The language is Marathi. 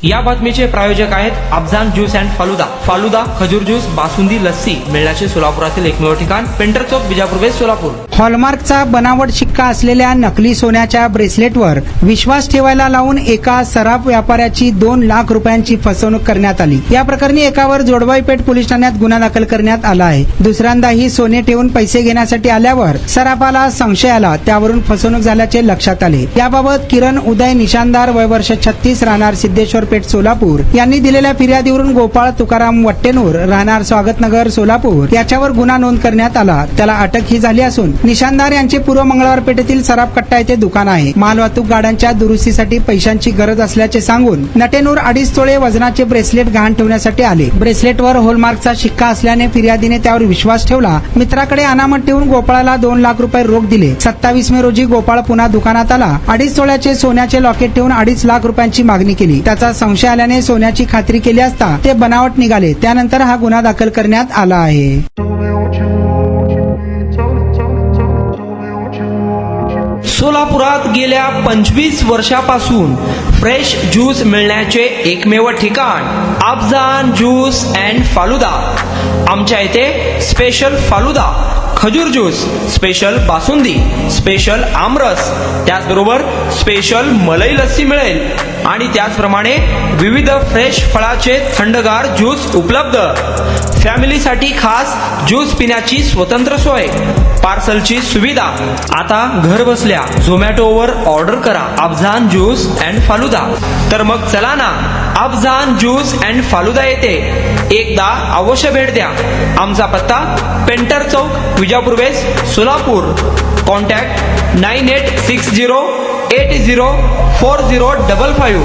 या बातमीचे प्रायोजक आहेत अफजान ज्यूस अँड फालुदा. फालुदा, खजूर ज्यूस, बासुंदी, लस्सी मिळण्याचे सोलापुरातील एकमेव ठिकाण, पेंटर चौक, बिजापूर वेस्ट, सोलापूर. हॉलमार्कचा बनावट शिक्का असलेल्या नकली सोन्याच्या ब्रेसलेटवर विश्वास ठेवायला लावून एका सराफ व्यापाऱ्याची 2 लाख रुपयांची फसवणूक करण्यात आली. या प्रकरणी एकावर जोडबाईपेठ पोलीस ठाण्यात गुन्हा दाखल करण्यात आला आहे. दुसऱ्यांदाही सोने ठेवून पैसे घेण्यासाठी आल्यावर सराफाला संशय आला, त्यावरून फसवणूक झाल्याचे लक्षात आले. याबाबत किरण उदय निशानदार, वय वर्ष 36, राहणार सिद्धेश्वर पेठ, सोलापूर यांनी दिलेल्या फिर्यादीवरून गोपाळ तुकाराम वट्टेनूर, राहणार स्वागतनगर, सोलापूर याच्यावर गुन्हा नोंद करण्यात आला. त्याला अटक ही झाली असून निशानदार यांचे पूर्व मंगळवार पेठेतील सराफ कट्टा येथे दुकान आहे. मालवाहतूक गाड्यांच्या दुरुस्तीसाठी पैशांची गरज असल्याचे सांगून नटेनूर 2.5 तोळे वजनाचे ब्रेसलेट गहाण ठेवण्यासाठी आले. ब्रेसलेटवर हॉलमार्कचा शिक्का असल्याने फिर्यादीने त्यावर विश्वास ठेवला. मित्राकडे अनामत ठेवून गोपाळाला 2 लाख रुपये रोख दिले. 27 मे रोजी गोपाळ पुन्हा दुकानात आला. 2.5 तोळ्याचे सोन्याचे लॉकेट ठेवून 2.5 लाख रुपयांची मागणी केली. त्याचा संशय आल्याने सोन्याची खात्री केली असता ते बनावट निघाले. त्यानंतर हा गुन्हा दाखल करण्यात आला आहे. सोलापुरात गेल्या 25 वर्षापासून फ्रेश ज्यूस मिळण्याचे एकमेव ठिकाण अफजान ज्यूस अँड फालुदा. आमच्या इथे स्पेशल फालुदा, खजूर ज्यूस, स्पेशल बासुंदी, स्पेशल आमरस, त्याचबरोबर स्पेशल मलाई लस्सी मिळेल आणि त्याचप्रमाणे विविध फ्रेश फळाचे थंडगार ज्यूस उपलब्ध. फॅमिलीसाठी खास ज्यूस पिण्याची स्वतंत्र सोय, पार्सलची सुविधा. आता घर बसल्या झोमॅटोवर ऑर्डर करा अफजान ज्यूस अँड फालुदा. तर मग चला ना, अफजान ज्यूस अँड फालुदा येथे एकदा अवश्य भेट द्या. आमचा पत्ता पेंटर चौक, विजापूर वेस्ट, सोलापूर. कॉन्टॅक्ट 9860804055.